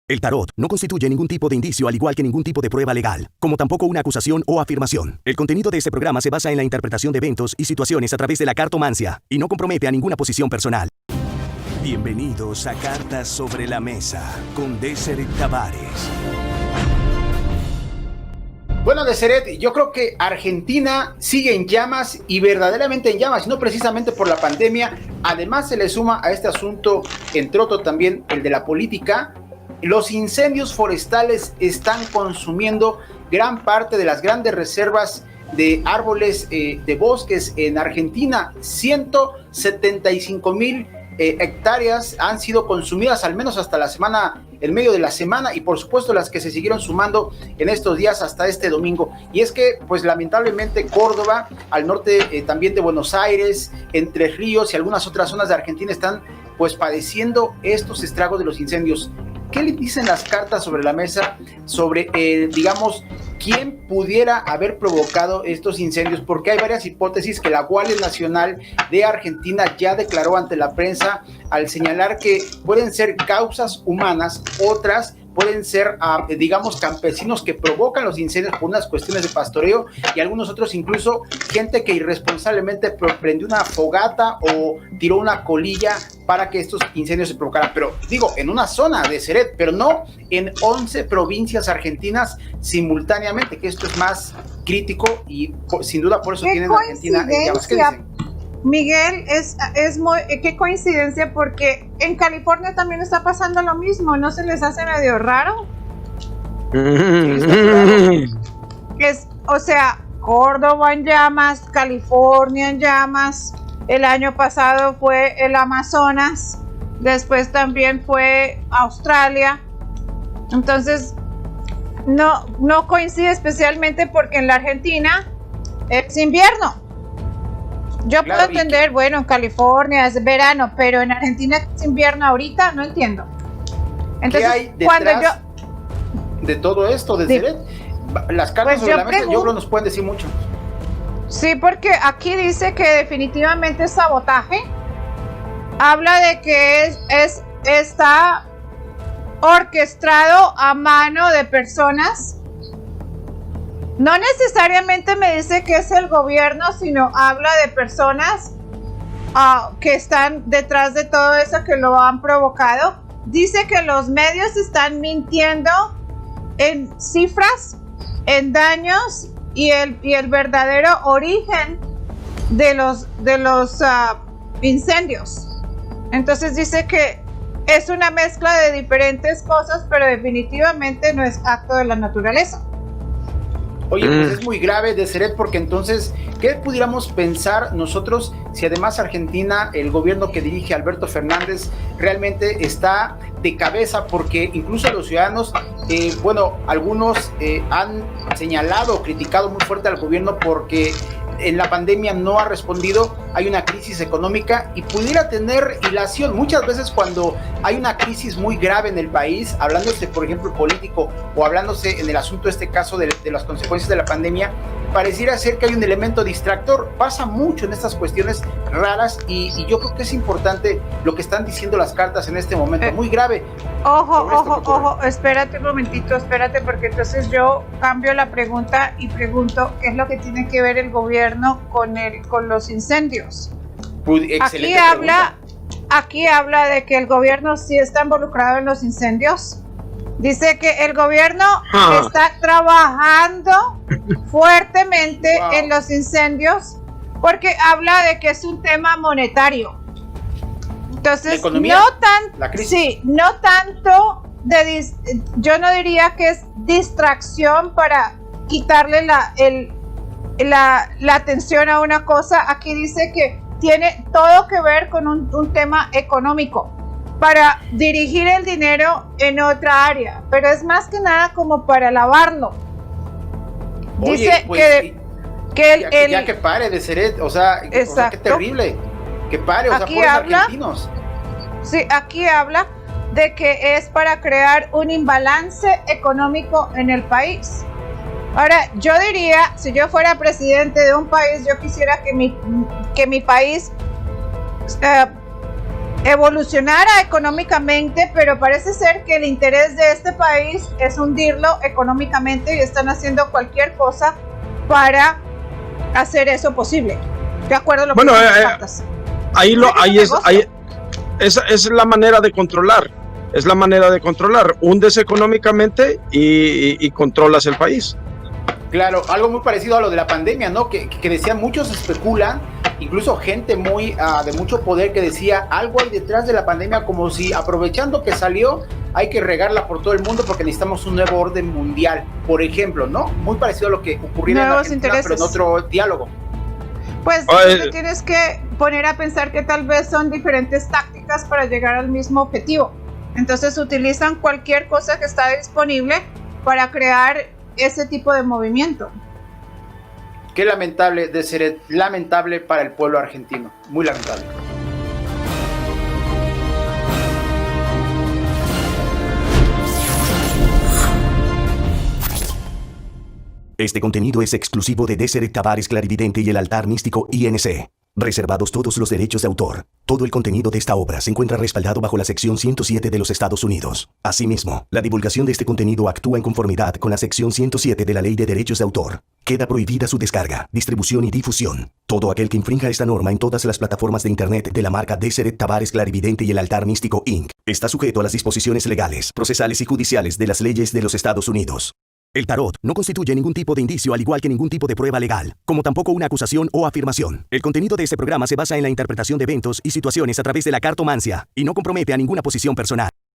El tarot no constituye ningún tipo de indicio, al igual que ningún tipo de prueba legal, como tampoco una acusación o afirmación. El contenido de este programa se basa en la interpretación de eventos y situaciones a través de la cartomancia y no compromete a ninguna posición personal. Bienvenidos a Cartas sobre la Mesa con Deseret Tavares. Bueno, Deseret, yo creo que Argentina sigue en llamas y verdaderamente en llamas, no precisamente por la pandemia. Además se le suma a este asunto, entre otros también el de la política. Los incendios forestales están consumiendo gran parte de las grandes reservas de árboles, de bosques en Argentina. 175,000 hectáreas han sido consumidas, al menos hasta el medio de la semana, y por supuesto las que se siguieron sumando en estos días hasta este domingo. Y es que, pues lamentablemente, Córdoba, al norte también de Buenos Aires, Entre Ríos y algunas otras zonas de Argentina están pues padeciendo estos estragos de los incendios. ¿Qué le dicen las cartas sobre la mesa sobre, digamos, quién pudiera haber provocado estos incendios? Porque hay varias hipótesis que la Guardia Nacional de Argentina ya declaró ante la prensa al señalar que pueden ser causas humanas, otras pueden ser, digamos, campesinos que provocan los incendios por unas cuestiones de pastoreo, y algunos otros incluso gente que irresponsablemente prendió una fogata o tiró una colilla para que estos incendios se provocaran. Pero digo, en una zona de Deseret, pero no en 11 provincias argentinas simultáneamente, que esto es más crítico y sin duda por eso tienen Argentina en llamas. ¿Qué dicen? Miguel, es muy, qué coincidencia, porque en California también está pasando lo mismo, ¿no se les hace medio raro? O sea, Córdoba en llamas, California en llamas, el año pasado fue el Amazonas, después también fue Australia. Entonces, no coincide, especialmente porque en la Argentina es invierno. Yo puedo entender, bueno, en California es verano, pero en Argentina es invierno ahorita, no entiendo. Entonces, ¿qué hay detrás de todo esto, Deseret? Las cartas sobre la mesa, yo creo que nos pueden decir mucho. Sí, porque aquí dice que definitivamente es sabotaje. Habla de que está orquestado a mano de personas. No necesariamente me dice que es el gobierno, sino habla de personas que están detrás de todo eso, que lo han provocado. Dice que los medios están mintiendo en cifras, en daños y el verdadero origen de los incendios. Entonces dice que es una mezcla de diferentes cosas, pero definitivamente no es acto de la naturaleza. Oye, pues es muy grave, Deseret, porque entonces, ¿qué pudiéramos pensar nosotros si además Argentina, el gobierno que dirige Alberto Fernández, realmente está de cabeza? Porque incluso los ciudadanos, algunos han señalado, criticado muy fuerte al gobierno porque en la pandemia no ha respondido, hay una crisis económica y pudiera tener hilación. Muchas veces cuando hay una crisis muy grave en el país, hablándose por ejemplo político o hablándose en el asunto, este caso de las consecuencias de la pandemia, pareciera ser que hay un elemento distractor. Pasa mucho en estas cuestiones raras y yo creo que es importante lo que están diciendo las cartas en este momento, muy grave. Ojo, espérate un momentito, porque entonces yo cambio la pregunta y pregunto qué es lo que tiene que ver el gobierno con los incendios. Aquí habla de que el gobierno sí está involucrado en los incendios. Dice que el gobierno está trabajando fuertemente en los incendios porque habla de que es un tema monetario. Entonces, no tanto yo no diría que es distracción para quitarle la atención a una cosa. Aquí dice que tiene todo que ver con un tema económico, para dirigir el dinero en otra área, pero es más que nada como para lavarlo. Dice ya que pare de ser, o sea, qué terrible, que pare, o sea, pobres argentinos. Sí, aquí habla de que es para crear un imbalance económico en el país. Ahora, yo diría, si yo fuera presidente de un país, yo quisiera que mi país evolucionara económicamente, pero parece ser que el interés de este país es hundirlo económicamente y están haciendo cualquier cosa para hacer eso posible. De acuerdo a lo que dicen las cartas. Ahí es la manera de controlar. Es la manera de controlar. Hundes económicamente y controlas el país. Claro, algo muy parecido a lo de la pandemia, ¿no? Que decían, muchos especulan, incluso gente muy de mucho poder que decía, algo hay detrás de la pandemia, como si aprovechando que salió, hay que regarla por todo el mundo porque necesitamos un nuevo orden mundial, por ejemplo, ¿no? Muy parecido a lo que ocurrió en Argentina, pero en otro diálogo. Pues te tienes que poner a pensar que tal vez son diferentes tácticas para llegar al mismo objetivo. Entonces utilizan cualquier cosa que está disponible para crear ese tipo de movimiento. Qué lamentable, de ser lamentable para el pueblo argentino, muy lamentable. Este contenido es exclusivo de Deseret Tavares Clarividente y el Altar Místico INC. Reservados todos los derechos de autor. Todo el contenido de esta obra se encuentra respaldado bajo la sección 107 de los Estados Unidos. Asimismo, la divulgación de este contenido actúa en conformidad con la sección 107 de la Ley de Derechos de Autor. Queda prohibida su descarga, distribución y difusión. Todo aquel que infrinja esta norma en todas las plataformas de internet de la marca Deseret Tavares Clarividente y el Altar Místico Inc. está sujeto a las disposiciones legales, procesales y judiciales de las leyes de los Estados Unidos. El tarot no constituye ningún tipo de indicio, al igual que ningún tipo de prueba legal, como tampoco una acusación o afirmación. El contenido de este programa se basa en la interpretación de eventos y situaciones a través de la cartomancia y no compromete a ninguna posición personal.